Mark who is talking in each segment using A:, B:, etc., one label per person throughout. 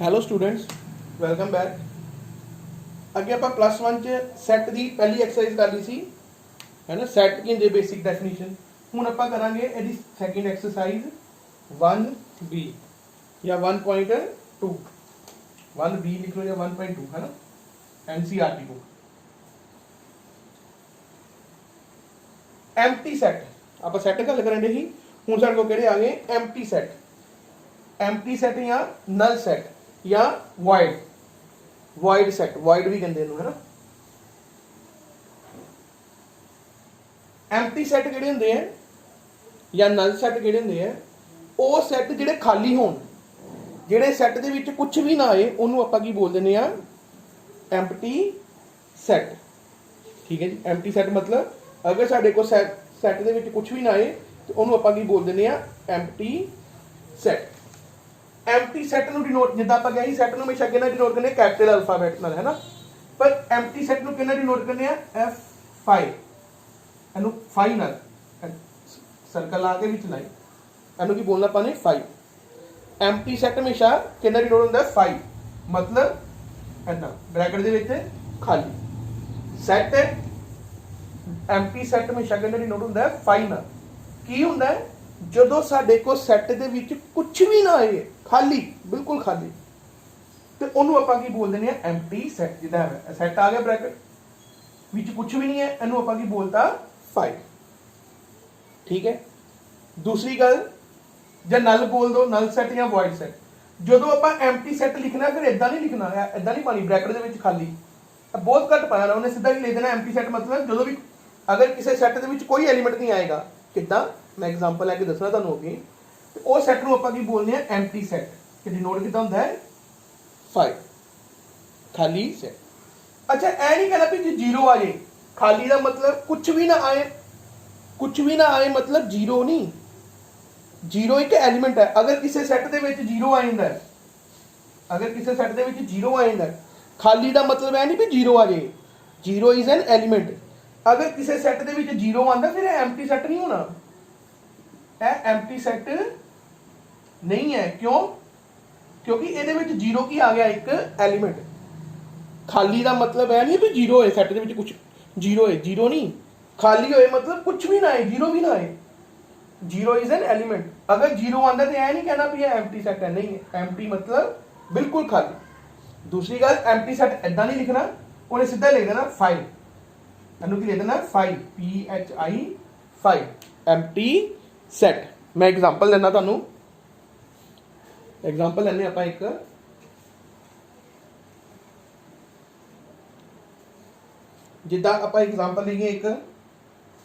A: Hello students, welcome back. ਅੱਗੇ ਆਪਾਂ plus 1 ਚ ਸੈੱਟ ਦੀ ਪਹਿਲੀ ਐਕਸਰਸਾਈਜ਼ ਕਰ ਲਈ ਸੀ, ਹੈ ਨਾ। ਸੈੱਟ ਕੀ ਹੁੰਦੀ ਬੇਸਿਕ ਡੈਫੀਨੇਸ਼ਨ। ਹੁਣ ਆਪਾਂ ਕਰਾਂਗੇ ਇਹਦੀ ਸੈਕਿੰਡ ਐਕਸਰਸਾਈਜ਼ 1B ਜਾਂ 1.2 1B ਲਿਖ ਲਓ ਜਾਂ 1.2, ਹੈ ਨਾ। NCERT book. एम्प्टी सैट आप सैट गल करें ही हूँ साढ़े को कहते आ गए एम्प्टी सैट या नल सैट या वाइड सैट भी कहते हैं, है ना। एम्प्टी सैट किहड़े हुंदे हैं या नल सैट किहड़े हुंदे हैं? वो सैट जिहड़े खाली होण, जिहड़े सैट दे विच कुछ भी ना आए उहनूं आपां की बोल दिंदे आ एम्प्टी सैट। ठीक है जी। एम्प्टी सैट मतलब अगर साढ़े को सैट दे विच कुछ भी ना आए तो उन्होंने आपां की बोल दिंदे आ एम्प्टी सैट। एम्प्टी सैट नूं डिनोट जिद्दां आपां कहिए सैट नूं हमेशा किहनां डिनोट करने कैपिटल अल्फाबैट नाल, है ना। पर एम्प्टी सैट नूं किहनां डिनोट करने आ F5 इहनूं फाई नाल सर्कल ला के विच लाई इहनूं की बोलना आपां ने 5। एम्प्टी सैट हमेशा किहनां डिनोट हुंदा 5 मतलब इदां ब्रैकेट दे विच खाली सैट। एम्प्टी सैट हमेशा कहने डिनोट होंदा है 5 नाल। की होंदा है जदों साडे को सैट दे विच कुछ भी ना आए, खाली बिल्कुल खाली, तो उन्होंने आपां की बोल देने एम्प्टी सैट। जिद्दां सैट आ गया ब्रैकेट विच कुछ भी नहीं है, इहनूं आपां की बोलता 5। ठीक है। दूसरी गल जां नल बोल दो, नल सैट या वॉइड सैट। जदों आपां एम्प्टी सैट लिखना फिर इदां नहीं लिखना है, इदां नहीं पानी ब्रैकेट दे विच खाली बहुत घट पाया ना, उन्हें सीधा ही लिख देना एम्प्टी सैट मतलब जदों भी अगर किसी सैट दे विच कोई एलीमेंट नहीं आएगा, किद्दां मैं एग्जांपल लैके दसना तुहानूं अगे, ते उस सैट नूं आपां की बोलने आ एम्प्टी सैट कि डिनोट किद्दां हुंदा है 5 खाली सैट। अच्छा ऐ नहीं कहना भी जीरो आ जाए, खाली का मतलब कुछ भी ना आए, कुछ भी ना आए मतलब जीरो नहीं। जीरो एक एलीमेंट है। अगर किसी सैट दे विच जीरो आ जांदा है, अगर किसी सैट दे विच जीरो आ जांदा है, खाली का मतलब है नहीं भी जीरो आ जाए, जीरो इज एन एलीमेंट। अगर किसी सैट दे विच जीरो आंदा फिर एम्प्टी सैट नहीं होना, एम्प्टी सैट नहीं है। क्यों? क्योंकि इहदे विच जीरो की आ गया एक एलीमेंट। खाली का मतलब है नहीं भी जीरो है, सैट दे विच कुछ जीरो है, जीरो नहीं, खाली होए मतलब कुछ भी ना आए, जीरो भी ना आए, जीरो इज एन एलीमेंट। अगर जीरो आंदा तो यह नहीं कहना भी एम्प्टी सैट है, नहीं, एम्प्टी मतलब बिल्कुल खाली। दूसरी गल एम्प्टी सैट इदां नहीं लिखना, उन्हें सीधा लिख देना 5, इहनूं की लिख देना 5 PHI 5 एम्प्टी सैट। मैं एग्जांपल लेना तुहानूं, एग्जांपल लेने आपां एक, जिद्दां आपां एग्जांपल लईए एक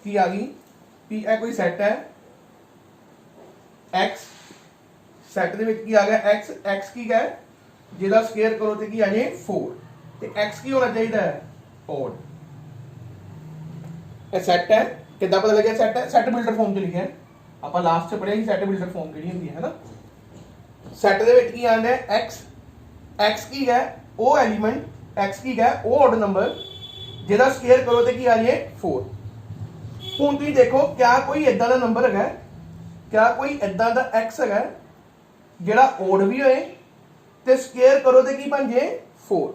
A: की आ गई भी यह कोई सैट है X, सैट दे विच की आ गया X, X की है जिहदा स्केयर करो तो की आ जाए 4, तो X की होना चाहिए है ओड। सैट है कितना पता लगे सैट है, सैट बिल्डर फॉर्म च लिखे हैं आप लास्ट च पढ़िया कि सैट बिल्डर फॉर्म किहड़ी हुंदी है ना। सैट दे विच की आंदा है X, X की है वो एलीमेंट, X की है वो ऑड नंबर जिहदा स्केयर करो तो की आ जाए 4। हुण तुसीं देखो क्या कोई इदां दा नंबर है, क्या कोई इदां दा X है जिहड़ा ओड भी होए ते स्केयर करो तो की बन जाए 4।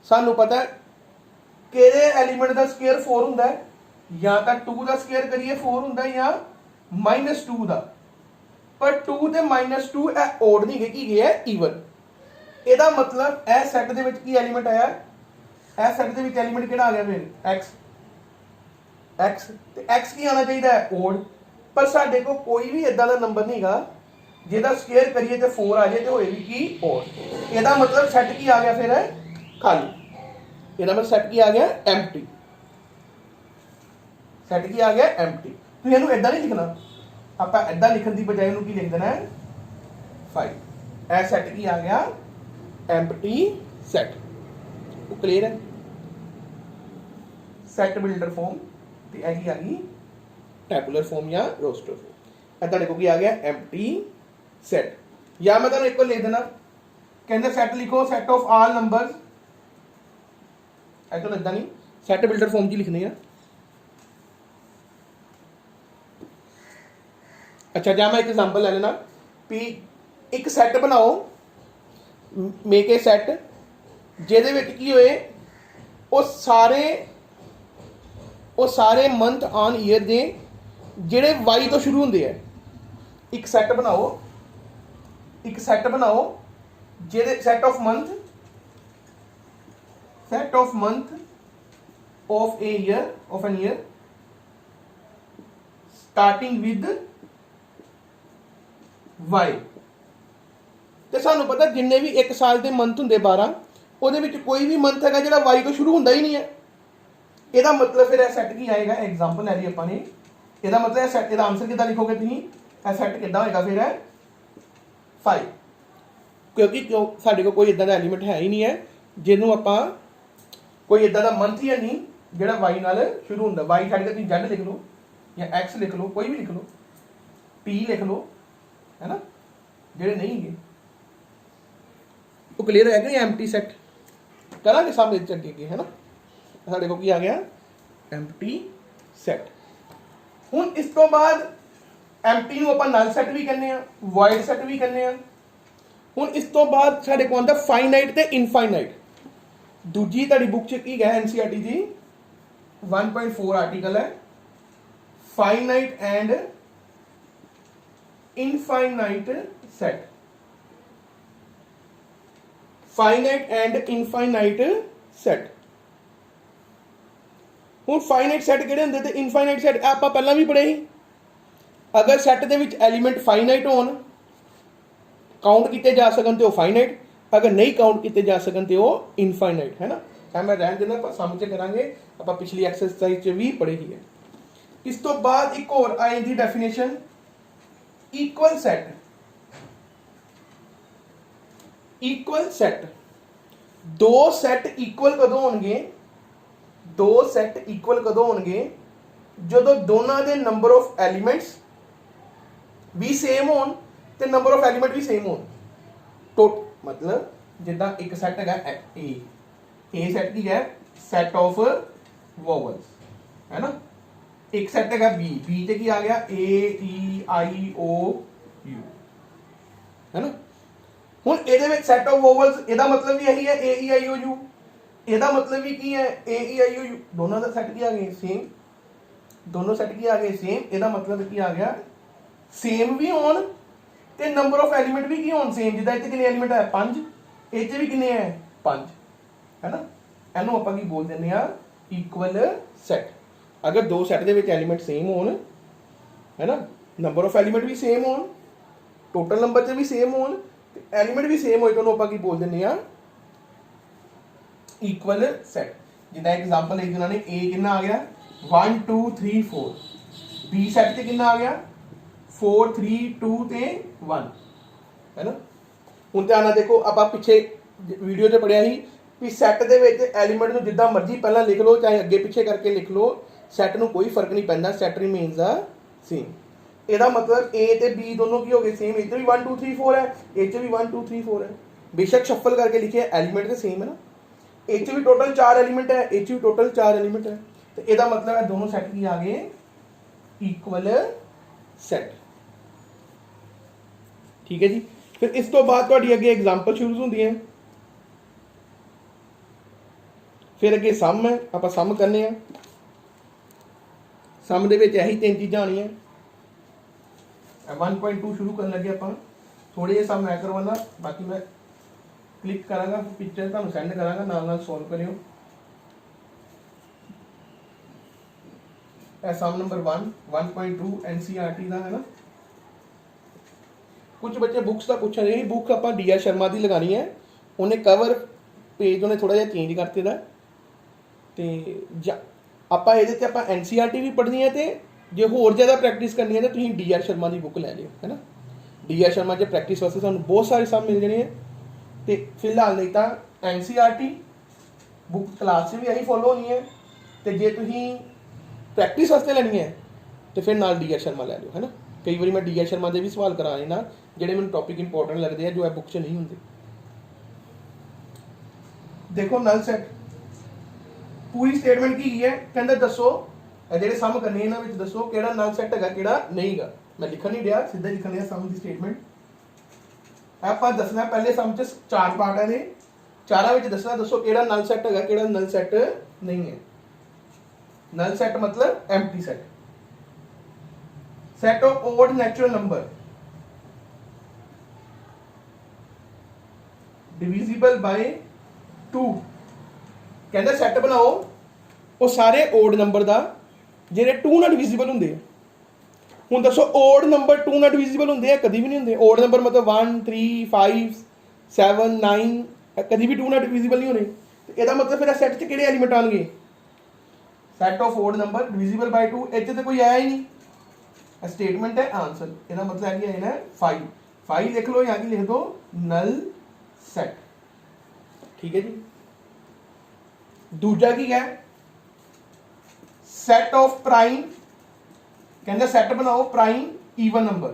A: सानू पता है किहड़े एलीमेंट का स्केयर 4 हुंदा है, या तो 2 का स्केयर करिए 4 हुंदा है या -2 का। पर 2 ते -2 ਇਹ ओड नहीं गए की गए है ईवन। ਇਹਦਾ मतलब ਇਹ ਸੈੱਟ ਦੇ ਵਿੱਚ ਕੀ ਐਲੀਮੈਂਟ ਆਇਆ, ਇਹ ਸੈੱਟ ਦੇ ਵਿੱਚ ਐਲੀਮੈਂਟ ਕਿਹੜਾ ਆ ਗਿਆ ਫਿਰ x ਤੇ x ਕੀ ਆਣਾ ਚਾਹੀਦਾ ਹੈ ओड। पर ਸਾਡੇ ਕੋਲ ਕੋਈ ਵੀ ਇਦਾਂ ਦਾ ਨੰਬਰ ਨਹੀਂਗਾ ਜਿਹਦਾ ਸਕੁਅਰ ਕਰੀਏ ਤੇ 4 ਆ ਜਾਏ ਤੇ ਹੋਏ ਵੀ ਕੀ ओड। ਇਹਦਾ मतलब ਸੈੱਟ ਕੀ ਆ ਗਿਆ ਫਿਰ ਖਾਲੀ, ਇਹਦਾ मतलब ਸੈੱਟ ਕੀ ਆ ਗਿਆ एम्प्टी, सैट की आ गया एम्प्टी। तो इहनूं इदां नहीं लिखना, आपां इदां लिखण दी बजाय इहनूं की लिख देना है 5। ए सैट की आ गया एम्प्टी सैट। वो क्लियर है? सैट बिल्डर फॉर्म ते ए की आ गई टैबुलर फॉर्म या रोस्टर फॉर्म। ए तुहाडे कोल की आ गया एम्प्टी सैट। या मैं तुहानूं एक और लिख देना, कहंदे सैट लिखो सैट ऑफ ऑल नंबर्स, ए तो इदां नहीं, सैट बिल्डर फॉर्म च लिखने हैं। अच्छा, जहाँ मैं एक एग्जांपल ले लेना भी एक सैट बनाओ ਮੇਕ ਏ ਸੈੱਟ ਜਿਹਦੇ ਵਿੱਚ ਕੀ ਹੋਏ ਉਹ ਸਾਰੇ ਮੰਥ ਆਨ ਈਅਰ ਦੇ ਜਿਹੜੇ ਵਾਈ ਤੋਂ ਸ਼ੁਰੂ ਹੁੰਦੇ ਆ। ਇੱਕ ਸੈੱਟ ਬਣਾਓ ਜਿਹਦੇ set of month of an year starting with y। ਤੇ ਸਾਨੂੰ ਪਤਾ ਜਿੰਨੇ ਵੀ ਇੱਕ ਸਾਲ ਦੇ ਮੰਥ ਹੁੰਦੇ 12 ਉਹਦੇ ਵਿੱਚ ਕੋਈ ਵੀ ਮੰਥ ਹੈਗਾ ਜਿਹੜਾ y ਤੋਂ ਸ਼ੁਰੂ ਹੁੰਦਾ ਹੀ ਨਹੀਂ ਹੈ। ਇਹਦਾ ਮਤਲਬ ਫਿਰ ਇਹ ਸੈੱਟ ਕੀ ਆਏਗਾ, ਐਗਜ਼ਾਮਪਲ ਲੈ ਲਈ ਆਪਾਂ ਨੇ, ਇਹਦਾ ਮਤਲਬ ਇਹ ਸੈੱਟ, ਇਹਦਾ ਆਨਸਰ ਕਿੱਦਾਂ ਲਿਖੋਗੇ ਤੁਸੀਂ, ਇਹ ਸੈੱਟ ਕਿੱਦਾਂ ਹੋਏਗਾ ਫਿਰ 5, ਕਿਉਂਕਿ ਸਾਡੇ ਕੋਲ ਕੋਈ ਇਦਾਂ ਦਾ ਐਲੀਮੈਂਟ ਹੈ ਹੀ ਨਹੀਂ ਹੈ ਜਿਹਨੂੰ ਆਪਾਂ ਕੋਈ ਇਦਾਂ ਦਾ ਮੰਥ ਹੀ ਨਹੀਂ ਜਿਹੜਾ y ਨਾਲ ਸ਼ੁਰੂ ਹੁੰਦਾ। y ਛੱਡ ਕੇ ਤੁਸੀਂ z ਲਿਖ ਲਓ ਜਾਂ x ਲਿਖ ਲਓ, ਕੋਈ ਵੀ ਲਿਖ ਲਓ, t ਲਿਖ ਲਓ, ਹੈ ਨਾ, ਜਿਹੜੇ ਨਹੀਂ ਹੈਗੇ। ਉਹ ਕਲੀਅਰ ਹੈ ਕਿ ਐਮਟੀ ਸੈੱਟ ਕਰਾਂਗੇ ਸਾਹਮਣੇ ਚੱਗੇ ਹੈ ਨਾ। ਸਾਡੇ ਕੋਲ ਕੀ ਆ ਗਿਆ, ਐਮਟੀ ਸੈੱਟ। ਹੁਣ ਇਸ ਤੋਂ ਬਾਅਦ ਐਮਟੀ ਨੂੰ ਆਪਾਂ ਨਲ ਸੈੱਟ ਵੀ ਕਹਿੰਦੇ ਆ, ਵਾਇਡ ਸੈੱਟ ਵੀ ਕਹਿੰਦੇ ਆ। ਹੁਣ ਇਸ ਤੋਂ ਬਾਅਦ ਸਾਡੇ ਕੋਲ ਆਉਂਦਾ ਫਾਈਨਾਈਟ ਤੇ ਇਨਫਾਈਨਾਈਟ। ਦੂਜੀ ਤੁਹਾਡੀ ਬੁੱਕ 'ਚ ਕੀ ਹੈ, NCERT ਦੀ 1.4 ਆਰਟੀਕਲ ਹੈ, finite and infinite set. Finite and infinite set. ਹੁਣ ਫਾਈਨਾਈਟ ਸੈੱਟ ਕਿਹੜੇ ਹੁੰਦੇ ਤੇ ਇਨਫਾਈਨਾਈਟ ਸੈੱਟ ਆਪਾਂ ਪਹਿਲਾਂ ਵੀ ਪੜ੍ਹੇ ਸੀ। ਅਗਰ ਸੈੱਟ ਦੇ ਵਿੱਚ ਐਲੀਮੈਂਟ ਫਾਈਨਾਈਟ ਹੋਣ, ਕਾਊਂਟ ਕੀਤੇ ਜਾ ਸਕਣ ਤੇ ਉਹ ਫਾਈਨਾਈਟ, ਅਗਰ ਨਹੀਂ ਕਾਊਂਟ ਕੀਤੇ ਜਾ ਸਕਣ ਤੇ ਉਹ ਇਨਫਾਈਨਾਈਟ, ਹੈ ਨਾ। ਤਾਂ ਮੈਂ ਰਹਿਣ ਦੇਣਾ, ਆਪਾਂ ਸਮਝ ਕਰਾਂਗੇ, ਆਪਾਂ ਪਿਛਲੀ ਐਕਸਰਸਾਈਜ਼ 'ਚ ਵੀ ਪੜ੍ਹੀ ਹੀ ਹੈ। ਇਸ ਤੋਂ ਬਾਅਦ ਇੱਕ ਹੋਰ ਆਈ ਦੀ definition, equal set. Equal set, ਦੋ ਸੈੱਟ ਇਕੁਅਲ ਕਦੋਂ ਹੋਣਗੇ, ਦੋ ਸੈੱਟ ਇਕੁਅਲ ਕਦੋਂ ਹੋਣਗੇ, ਜਦੋਂ ਦੋਨਾਂ ਦੇ ਨੰਬਰ ਆਫ ਐਲੀਮੈਂਟਸ ਵੀ ਸੇਮ ਹੋਣ ਤੇ ਨੰਬਰ ਆਫ ਐਲੀਮੈਂਟ ਵੀ ਸੇਮ ਹੋਣ। ਮਤਲਬ ਜਿੱਦਾਂ ਇੱਕ ਸੈੱਟ ਹੈਗਾ A ਸੈੱਟ ਕੀ ਹੈ, ਸੈੱਟ ਆਫ ਵੋਵਲਸ, ਹੈ ਨਾ। ਇੱਕ ਸੈੱਟ ਹੈਗਾ B ਤੇ ਕੀ ਆ ਗਿਆ, A E I O U, ਹੈ ਨਾ। ਹੁਣ ਇਹਦੇ ਵਿੱਚ ਸੈੱਟ ਆਫ ਵੋਵਲਸ, ਇਹਦਾ ਮਤਲਬ ਵੀ ਇਹੀ ਹੈ A E I O U, ਇਹਦਾ ਮਤਲਬ ਵੀ ਕੀ ਹੈ A E I O U, ਦੋਨਾਂ ਦਾ ਸੈੱਟ ਕੀ ਆ ਗਿਆ ਸੇਮ, ਦੋਨੋਂ ਸੈੱਟ ਕੀ ਆ ਗਏ ਸੇਮ। ਇਹਦਾ ਮਤਲਬ ਕੀ ਆ ਗਿਆ, ਸੇਮ ਵੀ ਹੋਣ ਤੇ ਨੰਬਰ ਆਫ ਐਲੀਮੈਂਟ ਵੀ ਕੀ ਹੋਣ ਸੇਮ। ਜਿੱਦਾਂ ਇੱਥੇ ਕਿੰਨੇ ਐਲੀਮੈਂਟ ਹੈ 5, ਇੱਥੇ ਵੀ ਕਿੰਨੇ ਹੈ 5, ਹੈ ਨਾ। ਇਹਨੂੰ ਆਪਾਂ ਕੀ ਬੋਲ ਦਿੰਦੇ ਆ, ਇਕੁਅਲ ਸੈੱਟ। ਅਗਰ ਦੋ ਸੈੱਟ ਦੇ ਵਿੱਚ ਐਲੀਮੈਂਟ ਸੇਮ ਹੋਣ, ਹੈ ਨਾ, ਨੰਬਰ ਆਫ ਐਲੀਮੈਂਟ ਵੀ ਸੇਮ ਹੋਣ, ਟੋਟਲ ਨੰਬਰ 'ਚ ਵੀ ਸੇਮ ਹੋਣ ਤੇ ਐਲੀਮੈਂਟ ਵੀ ਸੇਮ ਹੋਏ, ਤੁਹਾਨੂੰ ਆਪਾਂ ਕੀ ਬੋਲ ਦਿੰਦੇ ਆ, ਇਕੁਅਲ ਸੈੱਟ। ਜਿੱਦਾਂ ਐਗਜ਼ਾਮਪਲ ਲਿਖ ਦੇਣਾ ਨੇ, A ਕਿੰਨਾ ਆ ਗਿਆ 1 2 3 4, B ਸੈੱਟ 'ਚ ਕਿੰਨਾ ਆ ਗਿਆ 4 3 2 ਤੇ 1, ਹੈ ਨਾ। ਹੁਣ ਧਿਆਨ ਨਾਲ ਦੇਖੋ, ਆਪਾਂ ਪਿੱਛੇ ਵੀਡੀਓ 'ਤੇ ਪੜ੍ਹਿਆ ਸੀ ਵੀ ਸੈੱਟ ਦੇ ਵਿੱਚ ਐਲੀਮੈਂਟ ਨੂੰ ਜਿੱਦਾਂ ਮਰਜ਼ੀ ਪਹਿਲਾਂ ਲਿਖ ਲਓ, ਚਾਹੇ ਅੱਗੇ ਪਿੱਛੇ ਕਰਕੇ ਲਿਖ ਲਓ, ਸੈੱਟ ਨੂੰ ਕੋਈ ਫਰਕ ਨਹੀਂ ਪੈਂਦਾ, ਸੈੱਟ ਰਿਮੇਨਸ ਆ ਸੇਮ। ਇਹਦਾ ਮਤਲਬ A ਤੇ B ਦੋਨੋਂ ਕੀ ਹੋ ਗਏ ਸੇਮ। ਇੱਥੇ ਵੀ 1 2 3 4 ਹੈ, ਇਹ 'ਚ ਵੀ 1 2 3 4 ਹੈ, ਬੇਸ਼ੱਕ ਸ਼ਫਲ ਕਰਕੇ ਲਿਖਿਆ, ਐਲੀਮੈਂਟ ਤੇ ਸੇਮ ਹੈ ਨਾ। ਇਹ 'ਚ ਵੀ ਟੋਟਲ 4 ਐਲੀਮੈਂਟ ਹੈ, ਇਹ 'ਚ ਵੀ ਟੋਟਲ 4 ਐਲੀਮੈਂਟ ਹੈ, ਤੇ ਇਹਦਾ ਮਤਲਬ ਹੈ ਦੋਨੋਂ ਸੈੱਟ ਕੀ ਆ ਗਏ, ਇਕੁਅਲ ਸੈੱਟ। ਠੀਕ ਹੈ ਜੀ। ਫਿਰ ਇਸ ਤੋਂ ਬਾਅਦ ਤੁਹਾਡੀ ਅੱਗੇ ਐਗਜ਼ਾਮਪਲ ਸ਼ੁਰੂ ਹੁੰਦੀਆਂ, ਫਿਰ ਅੱਗੇ ਸਮ ਹੈ, ਆਪਾਂ ਸਮ ਕਰਨੇ ਆ। ਸਮ ਦੇ ਵਿੱਚ ਇਹੀ ਤਿੰਨ ਚੀਜ਼ਾਂ ਆਉਣੀਆਂ। 1.2 ਸ਼ੁਰੂ ਕਰਨ ਲੱਗੇ ਆਪਾਂ, ਥੋੜੇ ਜਿਹੇ ਸਮ ਮੈਂ ਕਰਵਾਉਣਾ, ਬਾਕੀ ਮੈਂ ਕਲਿੱਕ ਕਰਾਂਗਾ, ਪਿਕਚਰ ਤੁਹਾਨੂੰ ਸੈਂਡ ਕਰਾਂਗਾ, ਨਾਲ ਨਾਲ ਸੋਲਵ ਕਰਿਓ। ਇਹ ਸਮ ਨੰਬਰ 1.2 NCERT ਦਾ ਹੈ ਨਾ। ਕੁਝ ਬੱਚੇ ਬੁੱਕਸ ਦਾ ਪੁੱਛ ਰਹੇ, ਬੁੱਕ ਆਪਾਂ DR ਸ਼ਰਮਾ ਦੀ ਲਗਾਣੀ ਹੈ, ਉਹਨੇ ਕਵਰ ਪੇਜ ਉਹਨੇ ਥੋੜਾ ਜਿਹਾ ਚੇਂਜ ਕਰਤੇ ਦਾ, ਤੇ ਆਪਾਂ ਇਹਦੇ ਤੇ ਆਪਾਂ NCERT ਵੀ ਪੜ੍ਹਨੀ ਹੈ, ਤੇ ਜੇ ਹੋਰ ਜ਼ਿਆਦਾ ਪ੍ਰੈਕਟਿਸ ਕਰਨੀ ਹੈ ਤਾਂ ਤੁਸੀਂ DR ਸ਼ਰਮਾ ਦੀ ਬੁੱਕ ਲੈ ਲਿਓ, ਹੈ ਨਾ। DR ਸ਼ਰਮਾ 'ਚ ਪ੍ਰੈਕਟਿਸ ਵਾਸਤੇ ਤੁਹਾਨੂੰ ਬਹੁਤ ਸਾਰੇ ਸਮ ਮਿਲ ਜਾਣੇ ਹੈ। ਤੇ ਫਿਲਹਾਲ ਨਹੀਂ ਤਾਂ NCERT ਬੁੱਕ ਕਲਾਸ 'ਚ ਵੀ ਇਹੀ ਫੋਲੋ ਹੋਣੀ ਹੈ, ਤੇ ਜੇ ਤੁਸੀਂ ਪ੍ਰੈਕਟਿਸ ਵਾਸਤੇ ਲੈਣੀ ਹੈ ਤੇ ਫਿਰ ਨਾਲ DR ਸ਼ਰਮਾ ਲੈ ਲਿਓ, ਹੈ ਨਾ। ਕਈ ਵਾਰੀ ਮੈਂ DR ਸ਼ਰਮਾ ਦੇ ਵੀ ਸਵਾਲ ਕਰਾ ਲੈਣਾ ਜਿਹੜੇ ਮੈਨੂੰ ਟੌਪਿਕ ਇੰਪੋਰਟੈਂਟ ਲੱਗਦੇ ਆ, ਜੋ ਇਹ ਬੁੱਕ 'ਚ ਨਹੀਂ ਹੁੰਦੇ। ਦੇਖੋ ਨਲ ਸੈੱਟ ਪੂਰੀ ਸਟੇਟਮੈਂਟ ਕੀ ਹੈ, ਕਹਿੰਦਾ ਦੱਸੋ ਇਹ ਜਿਹੜੇ ਸਮ ਕਰਨੇ ਇਹਨਾਂ ਵਿੱਚ ਦੱਸੋ ਕਿਹੜਾ ਨਲ ਸੈੱਟ ਹੈਗਾ ਕਿਹੜਾ ਨਹੀਂ ਹੈਗਾ। ਮੈਂ ਲਿਖਣ ਨਹੀਂ ਰਿਹਾ, ਸਿੱਧਾ ਲਿਖਣ ਰਿਹਾ ਸਮ ਦੀ ਸਟੇਟਮੈਂਟ। ਆਪਾਂ ਦੱਸਣਾ ਪਹਿਲੇ ਸਮ ਚ 4 ਪਾर्ट है ने चारों ਵਿੱਚ ਦੱਸਣਾ ਦੱਸੋ ਕਿਹੜਾ ਨਲ ਸੈੱਟ ਹੈਗਾ ਕਿਹੜਾ ਨਲ ਸੈੱਟ नहीं है। नल सेट मतलब empty set. Set of odd natural number divisible by 2 कहते सैट बनाओ वो सारे ओड नंबर का ਜਿਹੜੇ 2 ਨਾਲ ਡਿਵੀਜ਼ੀਬਲ ਹੁੰਦੇ ਆ। ਹੁਣ ਦੱਸੋ ओड नंबर 2 ਨਾਲ ਡਿਵੀਜ਼ੀਬਲ ਹੁੰਦੇ ਆ ਕਦੀ ਵੀ ਨਹੀਂ ਹੁੰਦੇ। ओड नंबर मतलब 1 3 5 7 9 ਕਦੀ ਵੀ 2 ਨਾਲ ਡਿਵੀਜ਼ੀਬਲ ਨਹੀਂ ਹੋਣੇ। ਇਹਦਾ ਮਤਲਬ ਫਿਰ ਸੈੱਟ 'ਚ ਕਿਹੜੇ ਐਲੀਮੈਂਟ ਆਣਗੇ set of odd number divisible by 2 ਇੱਥੇ ਤੇ ਕੋਈ ਆਇਆ ਹੀ ਨਹੀਂ। स्टेटमेंट है आंसर ਇਹਦਾ ਮਤਲਬ ਹੈ ਕਿ ਨਾ 5 5 लिख लो यहाँ की लिख दो नल सेट। ठीक है जी। दूजा की है सेट ऑफ प्राइम कहते सेट बनाओ prime even number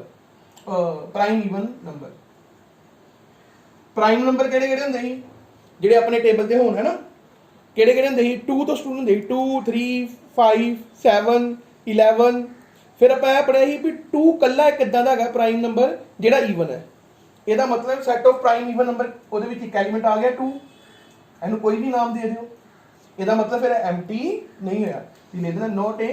A: prime even number. Prime number ਕਿਹੜੇ ਕਿਹੜੇ ਹੁੰਦੇ ਸੀ ਜਿਹੜੇ ਆਪਣੇ ਟੇਬਲ ਤੇ ਹੋਣ ਹੈ ਨਾ ਕਿਹੜੇ ਕਿਹੜੇ ਹੁੰਦੇ ਸੀ 2 ਤੋਂ ਸਟੂਡੈਂਟ ਹੁੰਦੇ ਸੀ 2 3 5 7 11 ਫਿਰ ਆਪਾਂ ਇਹ ਪੜਿਆ ਸੀ ਵੀ 2 ਕੱਲਾ ਇੱਕ ਇਦਾਂ ਦਾ ਹੈਗਾ ਪ੍ਰਾਈਮ ਨੰਬਰ ਜਿਹੜਾ ਈਵਨ ਹੈ। ਇਹਦਾ ਮਤਲਬ set of prime even number ਉਹਦੇ ਵਿੱਚ ਇੱਕ ਐਲੀਮੈਂਟ ਆ ਗਿਆ 2 ਇਹਨੂੰ ਕੋਈ ਵੀ ਨਾਮ ਦੇ ਦਿਓ। ਇਹਦਾ ਮਤਲਬ ਫਿਰ ਐਮਟੀ ਨਹੀਂ ਹੋਇਆ ਤੇ ਲਿਖ ਦੇਣਾ note A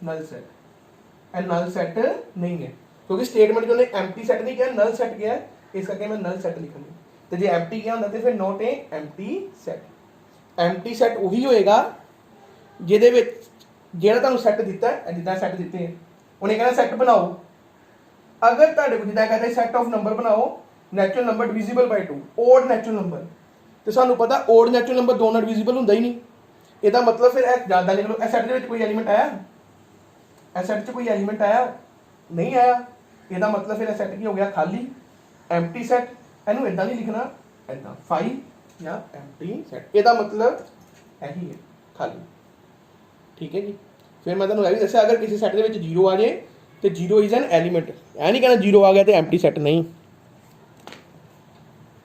A: Nal set and Nal set ਨਹੀਂ ਹੈ ਕਿਉਂਕਿ ਸਟੇਟਮੈਂਟ ਉਹਨੇ ਐਮਟੀ ਸੈਟ ਨਹੀਂ ਕਿਹਾ ਨਲ ਸੈਟ ਕਿਹਾ ਇਸ ਕਰਕੇ ਮੈਂ ਨਲ ਸੈਟ ਲਿਖਾਂਗਾ ਤੇ ਜੇ ਐਮਟੀ ਕਿਹਾ ਹੁੰਦਾ ਤੇ ਫਿਰ ਨੋਟ ਏ ਐਮਟੀ ਸੈਟ। ਐਮਟੀ ਸੈਟ ਉਹੀ ਹੋਏਗਾ ਜਿਹਦੇ ਵਿੱਚ ਜਿਹੜਾ ਤੁਹਾਨੂੰ ਸੈੱਟ ਦਿੱਤਾ ਹੈ ਜਿੱਦਾਂ ਸੈੱਟ ਦਿੱਤੇ ਉਹਨੇ ਕਹਿੰਦਾ ਸੈੱਟ ਬਣਾਓ। ਅਗਰ ਤੁਹਾਡੇ ਕੋਲ ਜਿੱਦਾਂ ਕਹਿੰਦੇ ਸੈੱਟ ਆਫ ਨੰਬਰ ਬਣਾਓ ਨੈਚੁਰਲ ਨੰਬਰ ਡਿਵੀਜ਼ੀਬਲ ਬਾਈ 2 ਓਡ ਨੈਚੁਰਲ ਨੰਬਰ ਤੇ ਸਾਨੂੰ ਪਤਾ ਓਡ ਨੈਚੁਰਲ ਨੰਬਰ 2 ਨਾਲ ਡਿਵੀਜ਼ੀਬਲ ਹੁੰਦਾ ਹੀ ਨਹੀਂ। ਇਹਦਾ ਮਤਲਬ ਫਿਰ ਇਹ ਜ਼ਿਆਦਾ ਲਿਖ ਲਓ ਇਹ ਸੈੱਟ ਦੇ ਵਿੱਚ ਕੋਈ ਐਲੀਮੈਂਟ ਆਇਆ ਇਹ ਸੈੱਟ 'ਚ ਕੋਈ ਐਲੀਮੈਂਟ ਆਇਆ ਨਹੀਂ ਆਇਆ। ਇਹਦਾ ਮਤਲਬ ਫਿਰ ਇਹ ਸੈੱਟ ਕੀ ਹੋ ਗਿਆ ਖਾਲੀ ਐਮਟੀ ਸੈੱਟ। ਇਹਨੂੰ ਇਦਾਂ ਨਹੀਂ ਲਿਖਣਾ ਇਦਾਂ 5 ਜਾਂ ਐਮਟੀ ਸੈੱਟ ਇਹਦਾ ਮਤਲਬ ਇਹੀ ਹੈ ਖਾਲੀ। ठीक है जी। फिर मैं ਤੁਹਾਨੂੰ ਇਹ ਵੀ ਦੱਸਿਆ ਅਗਰ ਕਿਸੇ ਸੈੱਟ ਦੇ ਵਿੱਚ 0 ਆ ਜਾਏ ਤੇ 0 ਇਜ਼ ਐਨ ਐਲੀਮੈਂਟ ਐ ਨਹੀਂ ਕਹਿੰਦਾ 0 ਆ ਗਿਆ ਤੇ ਐਮਟੀ ਸੈੱਟ ਨਹੀਂ।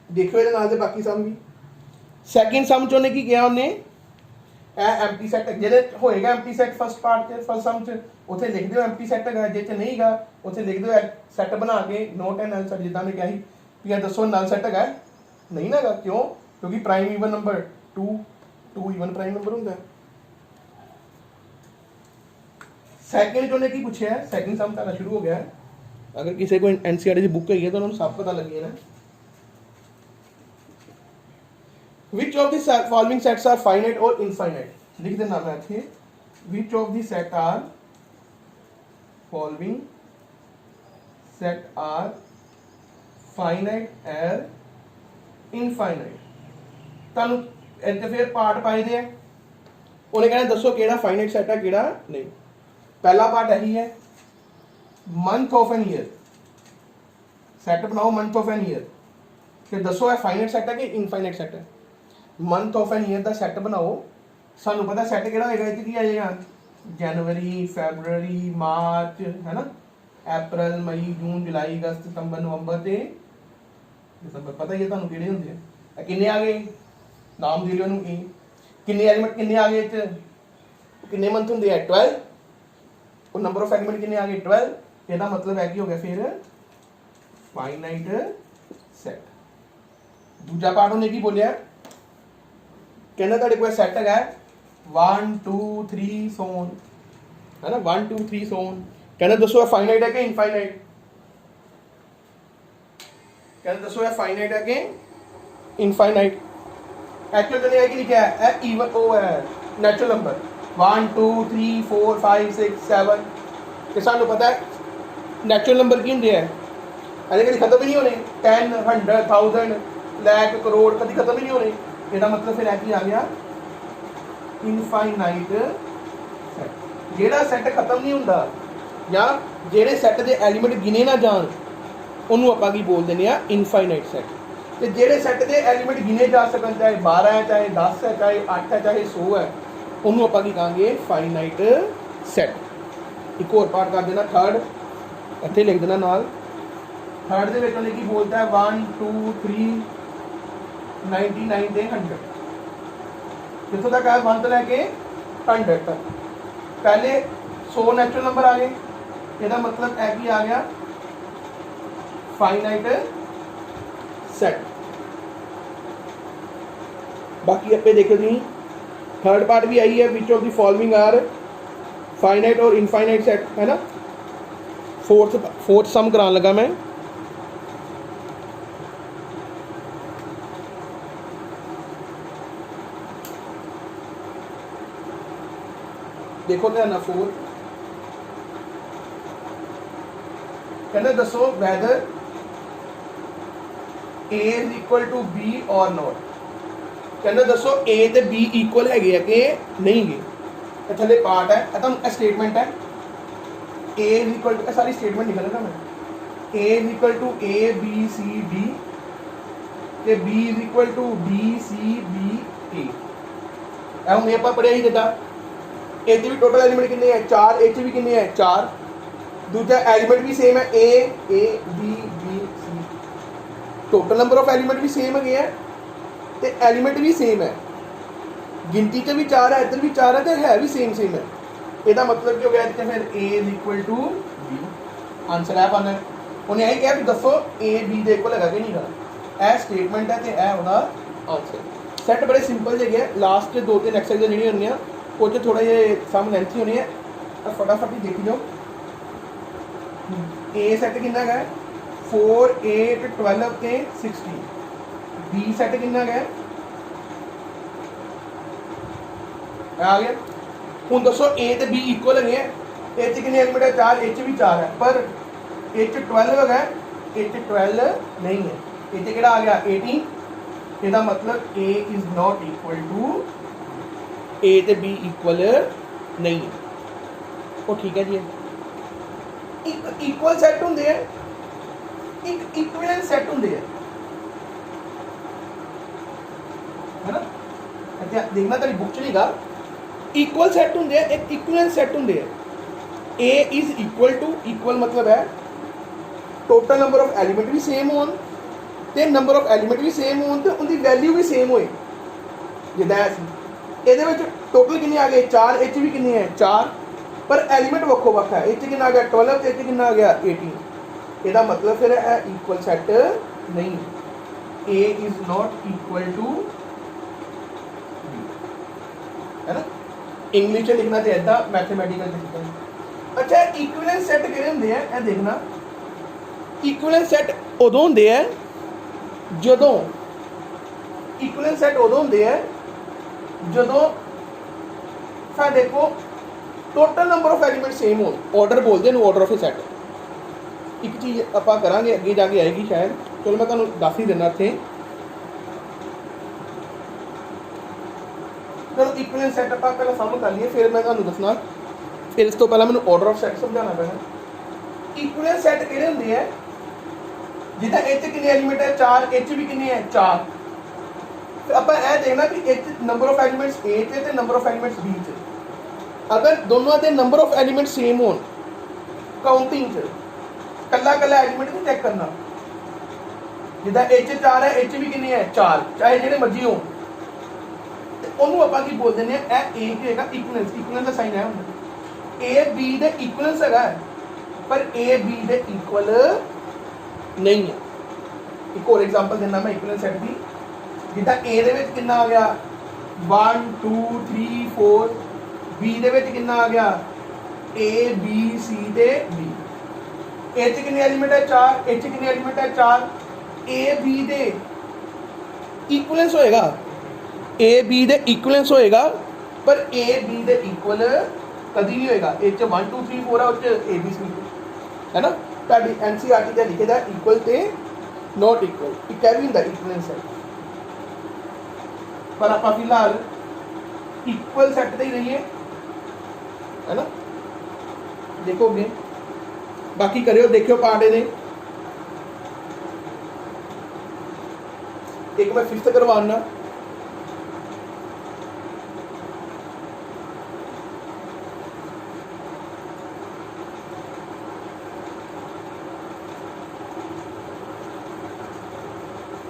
A: ਦੇਖੋ ਇਹਦੇ ਨਾਲ ਦੇ ਬਾਕੀ ਸਮ ਵੀ ਸੈਕਿੰਡ ਸਮ ਚ ਉਹਨੇ ਕੀ ਕਿਹਾ ਉਹਨੇ ਇਹ ਐਮਟੀ ਸੈੱਟ ਜਿਹਦੇ ਹੋਏਗਾ ਐਮਟੀ ਸੈੱਟ ਫਸਟ ਪਾਰਟ ਤੇ ਫਸਟ ਸਮ ਚ ਉੱਥੇ ਲਿਖ ਦਿਓ ਐਮਟੀ ਸੈੱਟ ਹੈਗਾ ਜੇ ਚ ਨਹੀਂਗਾ ਉੱਥੇ ਲਿਖ ਦਿਓ ਸੈੱਟ ਬਣਾ ਕੇ ਨੋਟ ਐਂਡ ਨਲ ਸੈੱਟ ਜਿੱਦਾਂ ਮੈਂ ਕਿਹਾ ਸੀ ਵੀ ਇਹ ਦੱਸੋ ਨਲ ਸੈੱਟ ਹੈਗਾ ਨਹੀਂ ਨਾ ਹੈਗਾ ਕਿਉਂ ਕਿਉਂਕਿ prime even number 2 even prime number ਹੁੰਦਾ। सेकंड जो ने की पूछा है सेकंड सम करना शुरू हो गया है। अगर किसी को एनसीईआरटी की बुक है तो उन्होंने सब पता लगी है ना। Which of the following sets are finite और इनफाइनाइट लिख देना मैं थे which of the set are following set are finite और इनफाइनाइट तानू इत्थे फिर पार्ट पाए दे उन्हें कहना दसो केड़ा फाइनाइट सेट है केड़ा नहीं। पहला पार्ट यही है month of an year set बनाओ मंथ ऑफ एन ईयर फिर दसो है फाइनाइट सेट है कि इनफाइनाइट सेट है। मंथ ऑफ एन ईयर का सेट बनाओ सानू पता सेट किहड़ा होएगा इत्थे की आ जाएगा जनवरी फैबररी मार्च है ना अप्रैल मई जून जुलाई अगस्त सितंबर नवंबर ते दिसंबर पता ही है तुहानू किहड़े हुंदे आ किन्ने आ गए नाम दे लिओ इहनू किन्ने एलिमेंट किन्ने आ गए इत्थे किन्ने मंथ हुंदे आ 12 और नंबर ऑफ एलिमेंट कितने आ गए 12 ਇਹਦਾ ਮਤਲਬ ਹੈ ਕੀ ਹੋ ਗਿਆ ਫਿਰ ਫਾਈਨਾਈਟ ਸੈਟ। ਦੂਜਾ ਪਾਰਟ ਉਹਨੇ ਕੀ ਬੋਲਿਆ ਕਹਿੰਦਾ ਤੁਹਾਡੇ ਕੋਲ ਸੈੱਟ ਹੈਗਾ 1 2 3 ਸੋਨ ਹੈ ਨਾ 1 2 3 ਸੋਨ ਕਹਿੰਦਾ ਦੱਸੋ ਇਹ ਫਾਈਨਾਈਟ ਹੈ ਕਿ ਇਨਫਾਈਨਾਈਟ ਕਹਿੰਦਾ ਦੱਸੋ ਇਹ ਫਾਈਨਾਈਟ ਹੈ ਕਿ ਇਨਫਾਈਨਾਈਟ। ਐਕਚੁਅਲੀ ਉਹਨੇ ਕੀ ਲਿਖਿਆ ਹੈ ਇਹ ਈਵਨ ਉਹ ਹੈ ਨੈਚੁਰਲ ਨੰਬਰ 1 2 3 4 5 6 7 ਤੇ ਸਾਨੂੰ ਪਤਾ ਹੈ ਨੈਚੁਰਲ ਨੰਬਰ ਕੀ ਹੁੰਦੇ ਆ ਇਹਦੇ ਕਦੀ ਖਤਮ ਹੀ ਨਹੀਂ ਹੋਣੇ 10 100 1000 ਲੱਖ ਕਰੋੜ ਕਦੀ ਖਤਮ ਹੀ ਨਹੀਂ ਹੋਣੇ। ਇਹਦਾ ਮਤਲਬ ਫਿਰ ਕੀ ਆ ਗਿਆ ਇਨਫਾਈਨਾਈਟ ਸੈੱਟ ਜਿਹੜਾ ਸੈੱਟ ਖਤਮ ਨਹੀਂ ਹੁੰਦਾ ਜਾਂ ਜਿਹੜੇ ਸੈੱਟ ਦੇ ਐਲੀਮੈਂਟ ਗਿਣੇ ਨਾ ਜਾਣ ਉਹਨੂੰ ਆਪਾਂ ਕੀ ਬੋਲ ਦਿੰਦੇ ਆ ਇਨਫਾਈਨਾਈਟ ਸੈੱਟ। ਤੇ ਜਿਹੜੇ ਸੈੱਟ ਦੇ ਐਲੀਮੈਂਟ ਗਿਣੇ ਜਾ ਸਕਣ ਚਾਹੇ 12 ਹੈ ਚਾਹੇ 10 ਹੈ ਚਾਹੇ 8 ਹੈ ਚਾਹੇ 100 ਹੈ ਉਹਨੂੰ ਆਪਾਂ ਕੀ ਕਹਾਂਗੇ ਫਾਈਨਾਈਟ ਸੈੱਟ। ਇੱਕ ਹੋਰ ਪਾਰਟ ਕਰ ਦੇਣਾ ਥਰਡ ਇੱਥੇ ਲਿਖ ਦੇਣਾ ਨਾਲ ਥਰਡ ਦੇ ਵਿੱਚ ਉਹਨੇ ਕੀ ਬੋਲਦਾ ਹੈ 1 2 3 99 ਤੇ 100 ਜਿੱਥੋਂ ਤੱਕ ਹੈ 1 ਤੋਂ ਲੈ ਕੇ 100 ਤੱਕ ਪਹਿਲੇ 100 ਨੈਚੁਰਲ ਨੰਬਰ ਆ ਗਏ ਇਹਦਾ ਮਤਲਬ ਇਹ ਕੀ ਆ ਗਿਆ ਫਾਈਨਾਈਟ सेट। बाकी आपे देखो जी थर्ड पार्ट भी आई है, which of the following are finite और इनफाइनाइट सेट, है ना। फोर्थ सम कराने लगा मैं। देखो ध्यान, फोर्थ कहना दसो whether A is equal to B और नॉट। कहना दसो ए ते बी इक्वल है कि नहीं गे। थले पार्ट है, तुम स्टेटमेंट है। ए इज इक्वल टू, सारी स्टेटमेंट निकल ना मैं, A is equal to A B C D ते B is equal to D C B A. हम ये पढ़िया ही जिदा ए भी टोटल एलिमेंट कितने हैं 4, ए भी कितने हैं 4। दूसरा एलिमेंट भी सेम है A B C, total number of element भी सेम है ते एलिमेंट भी सेम है, गिनती से भी 4 है, इधर भी 4 है, तो है भी सेम है। ਇਹਦਾ मतलब ਕੀ ਹੋ ਗਿਆ ਇੱਥੇ ਫਿਰ a is equal to b। Answer ਹੈ ਪਾਣਾ। ਉਹਨੇ ਇਹ ਕਿਹਾ ਵੀ ਦੱਸੋ a b ਦੇ ਇਕੁਅਲ ਹੈਗਾ ਕਿ ਨਹੀਂ ਹੈਗਾ। ਇਹ ਸਟੇਟਮੈਂਟ ਹੈ ਤੇ ਇਹ ਉਹਦਾ ਆਨਸਰ। ਸੈੱਟ ਬੜੇ ਸਿੰਪਲ ਜਿਹੇ ਹੈ। ਲਾਸਟ ਦੇ 2-3 ਐਕਸਰਸਾਈਜ਼ ਜਿਹੜੀਆਂ ਹੋਣੀਆਂ ਉਹ 'ਚ ਥੋੜਾ ਜਿਹਾ ਸਮ ਲੈਂਥੀ ਹੋਣੀ ਹੈ, ਤਾਂ ਫਟਾਫਟ ਹੀ ਦੇਖ ਲਓ। a ਸੈੱਟ ਕਿੰਨਾ ਹੈਗਾ 4 8 12 ਤੇ 16। b ਸੈੱਟ ਕਿੰਨਾ ਹੈਗਾ आ गया। ਹੁਣ ਦੱਸੋ a ਤੇ b ਇਕੁਅਲ ਹੈਗੇ ਆ। ਇਹ 'ਚ ਕਿੰਨੇ ਐਲੀਮੈਂਟ ਹੈ 4, ਇਹ 'ਚ ਵੀ 4 ਹੈ, ਪਰ ਇਹ 'ਚ 12 ਹੈਗਾ, ਇਹ 'ਚ 12 ਨਹੀਂ ਹੈ। ਇਹ 'ਚ ਕਿਹੜਾ ਆ ਗਿਆ 18। ਇਹਦਾ ਮਤਲਬ a is not equal to a ਤੇ b ਇਕੁਅਲ ਨਹੀਂ ਹੈ। ਉਹ ਠੀਕ ਹੈ ਜੀ। ਇੱਕ ਇਕੁਅਲ ਸੈੱਟ ਹੁੰਦੇ ਆ, ਇੱਕ ਇਕੁਇਵਲੈਂਟ ਸੈੱਟ ਹੁੰਦੇ ਆ, ਹੈ ਨਾ। ਅੱਛਾ ਦੇਖਣਾ ਤੇਰੀ ਬੁੱਕ 'ਚ ਨਹੀਂਗਾ। इक्वल सैट होंगे, एक इक्विवेलेंट सैट होंगे। ए इज इक्वल टू, इक्वल मतलब है टोटल नंबर ऑफ एलिमेंट भी सेम होन ते नंबर ऑफ एलिमेंट भी सेम होन ते उनकी वैल्यू भी सेम होए। जिदा ये टोटल कितने आ गए 4, एच भी कितने हैं 4, पर एलिमेंट वक्खो वक्ख है। एच कितना आ गया 12 ते एच कितना आ गया 18। ਇਹਦਾ मतलब फिर है इक्वल सैट नहीं। A is not equal to B, है ना। इंग्लिश में लिखना चाहिए था, मैथमेटिकल लिखना। अच्छा इक्विवेलेंट सैट किहड़े हुंदे आ ये देखना। इक्विवेलेंट सैट उदों हुंदे आ जदों, इक्विवेलेंट सैट उदों हुंदे आ जदों साडे कोल total number of element same हो। ऑर्डर बोलते हैं ऑर्डर ऑफ ए सैट। एक चीज़ आपां करांगे अगे जाके आएगी शायद, चलो मैं तुहानूं दस ही देना इत्थे। चलो इक्विवेलेंट सैट आप पहले सम कर लिए, फिर मैं तुहानूं दसना, फिर इस तो पहले मैंने ऑर्डर ऑफ सैट समझाना पैना। इक्विवेलेंट सैट किहड़े हुंदे हैं जिदा ए च कितने एलिमेंट है 4, ए च भी कितने हैं 4। फिर आपां यह देखना कि ए च नंबर ऑफ एलिमेंट्स ए च ते नंबर ऑफ एलिमेंट्स बी च। अगर दोनों के नंबर ऑफ एलिमेंट सेम होन काउंटिंग च, कल्ला कल्ला एलिमेंट नहीं चेक करना। जिदा ए च 4 है, ए च भी कितने हैं 4, चाहे जिहड़े मर्जी होन। ਉਹਨੂੰ ਆਪਾਂ ਕੀ ਬੋਲ ਦਿੰਦੇ ਆ ਇਹ a ਕੀ ਹੈਗਾ ਇਕੁਇਵਲੈਂਸ। ਇਕੁਇਵਲੈਂਸ ਦਾ ਸਾਈਨ ਹੈ ਹੁੰਦਾ a b ਦੇ ਇਕੁਇਵਲੈਂਸ ਹੈਗਾ, ਪਰ a b ਦੇ ਇਕੁਅਲ ਨਹੀਂ ਹੈ। ਇੱਕ ਹੋਰ ਐਗਜ਼ਾਮਪਲ ਦਿੰਦਾ ਮੈਂ ਇਕੁਇਵਲੈਂਸ ਸੈਟ ਦੀ। ਜਿੱਦਾਂ a ਦੇ ਵਿੱਚ ਕਿੰਨਾ ਆ ਗਿਆ 1 2 3 4, b ਦੇ ਵਿੱਚ ਕਿੰਨਾ ਆ ਗਿਆ a b c ਤੇ b। a ਚ ਕਿੰਨੇ ਐਲੀਮੈਂਟ ਹੈ 4, a ਚ ਕਿੰਨੇ ਐਲੀਮੈਂਟ ਹੈ 4। a b ਦੇ ਇਕੁਇਵਲੈਂਸ ਹੋਏਗਾ, ए बी दे इक्विवेलेंस होएगा, पर ए बी दे इक्वल कभी नहीं होएगा। ए च 1 2 3 4 है, उस ए बी सी है ना। ताड़ी एनसीईआरटी दा लिखे दा इक्वल ते नॉट इक्वल, एक है भी हुंदा इक्विवेलेंस है, पर आप फिलहाल इक्वल सेट ते ही रहिए, है ना। देखोगे बाकी करियो, देखियो पार्ट दे। एक मैं फिफ्थ करवाना।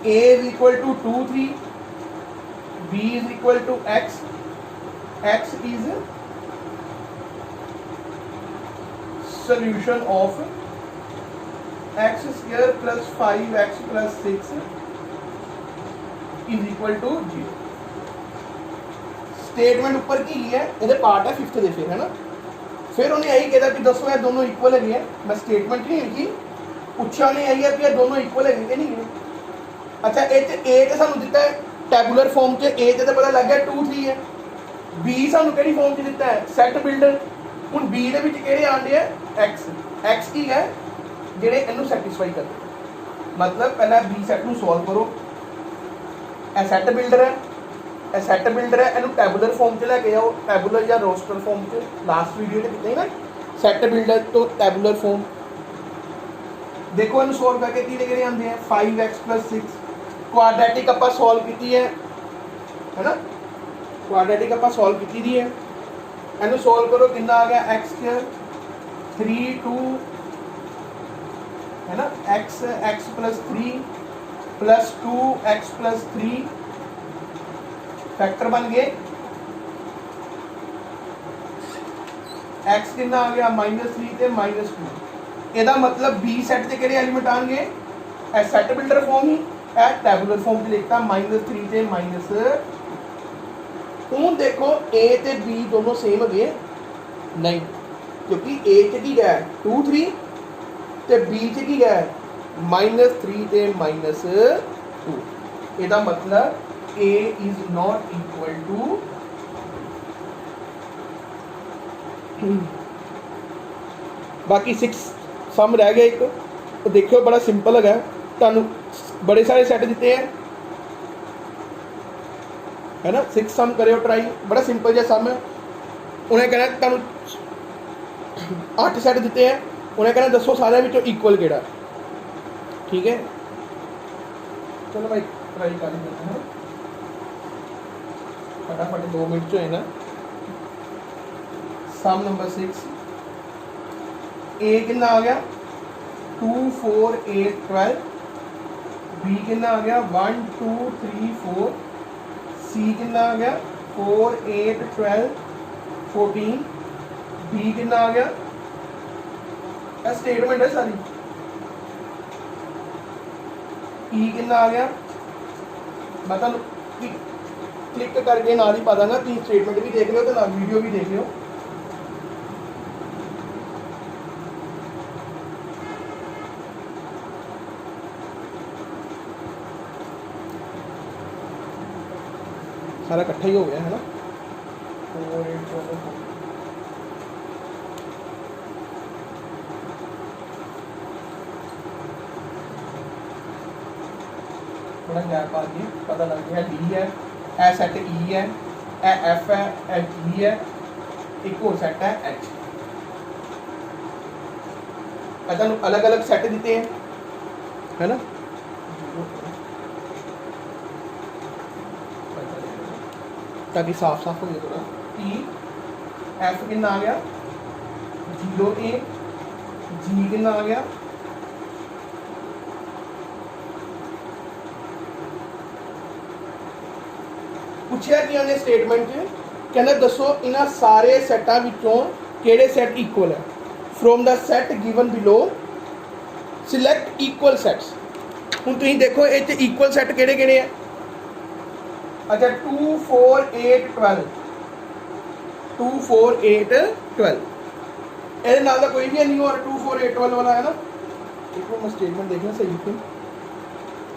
A: A is equal to 2 3, B is equal to x, x is solution of x square plus 5x plus 6 is equal to 0। Statement ऊपर की है ये पार्ट है 5th दे फिर है ना। फिर उन्हें यही कहता कि दसो ये दोनों इक्वल है, मैं स्टेटमेंट नहीं लिखी, पूछा उन्हें यही है कि ये दोनों इक्वल है कि नहीं है। अच्छा ए तो सानू दिता है टैबुलर फॉर्म च, ए तो पता लग गया 2 3 है। बी सानू केड़ी फॉर्म च दिता है सेट बिल्डर। हुण बी दे विच केड़े आंदे है एक्स की है जेड़े इनू सैटिस्फाई करदे। मतलब पहला बी सैट नू सॉल्व करो, ए सैट बिल्डर है, ए सैट बिल्डर है, इनू टैबुलर फॉर्म च लेके जाओ, टैबुलर या रोस्टर फॉर्म च लास्ट वीडियो च कीता ना सैट बिल्डर तो टैबुलर फॉर्म। देखो इनू सॉल्व करके किहड़े आंदे हैं 5x + 6। क्वाड्रेटिक आपां सॉल्व की है ना, क्वाड्रेटिक आपां सॉल्व की दी है। इनू सॉल्व करो कितना आ गया x² 3 2 है ना, x + 3 + 2x + 3 फैक्टर बन गए। x कितना आ गया -3 ते -2। ਇਹਦਾ मतलब b सेट के ਕਿਹੜੇ एलिमेंट आएंगे ए सेट बिल्डर फॉर्म ही ए टैबुलर फॉर्म च लिखता -3 ते -2। ਹੁਣ देखो a ते b दोनों सेम है नहीं, क्योंकि a च की है 2 3 ते b च की है -3 ते -2। ਇਹਦਾ मतलब a is not equal to बाकी 6 सम रह गया एक। तो देखियो बड़ा सिंपल है, तुहानू बड़े सारे सैट दिते हैं है ना। 6 सम करो ट्राई, बड़ा सिंपल जहा सम है। उन्हें कहना तुहानू 8 सैट दिते हैं, उन्हें कहना दसो सारे विचों इक्वल केड़ा। ठीक है चलो भाई ट्राई कर लेते हैं फटाफट 2 मिनट है ना। सम नंबर 6 ए कितना आ गया 2 4 8 12। बी कितना आ गया 1 2 3 4। सी कितना आ गया 4 8 12 14। डी कितना आ गया स्टेटमेंट है सारी। ई कितना आ गया मैं तुम क्लिक करके नाल ही पा दूंगा, तुम स्टेटमेंट भी देख लो तो ना वीडियो भी देख लो। सारा इकट्ठा ही हो गया है ना। थोड़ा गैप आ गया, पता लग गया डी है, ए सेट ई है, ए एफ है, ए जी है, एक और सेट है एच। तुहानू अलग अलग सेट दिते हैं है ना। ताकि साफ साफ हो जाए थोड़ा। टी एफ कितना आ गया 0 ए। जी कितना आ गया पूछा कि उन्हें स्टेटमेंट कहना दसो इन्हां सारे सैटां विचों किहड़े सैट इक्वल है। From the set given below select equal sets. हुण तुसीं देखो इह च इक्वल सैट किहड़े किहड़े है। अच्छा 2 4 8 12 2 4 8 12 ਇਹਦੇ ਨਾਲ ਦਾ ਕੋਈ ਵੀ ਨਹੀਂ ਹੋਰ 2 4 8 12 वाला है ना। एक मैं स्टेटमेंट देखना सही है।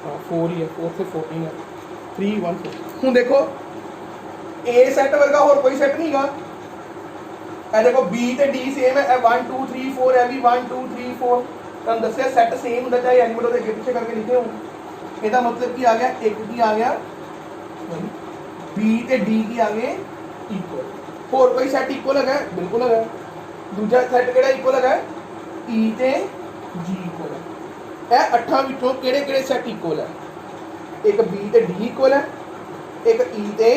A: हाँ 4 ही है, 4 से 14 है 3 1 4। हूँ देखो ए सैट वर्गा होर कोई सैट नहीं गा। ए देखो बी ते डी सेम है, 1 2 3 4 है भी 1 2 3 4। तुम दसिया सैट सेम होंगे चाहे एलिमेंट अगे पिछे करके लिखे हो। ਇਹਦਾ मतलब की आ गया एक की आ गया बी ते डी की आ गए इक्वल। होर कोई सैट इक्वल है बिल्कुल है। दूजा सैट केड़ा इक्वल है ई ते जी इक्वल है। यह 8 विचों केड़े-केड़े सैट इक्वल है। एक बी ते डी इक्वल है, एक ई ते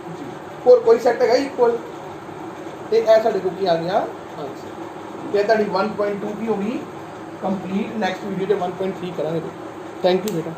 A: जी। होर कोई सैट है इक्वल ते यह साडे कोल की आ गया आंसर। ते तुहाडी 1.2 की होगी कंप्लीट। नैक्सट वीडियो 1.3 करांगे। थैंक यू बेटा।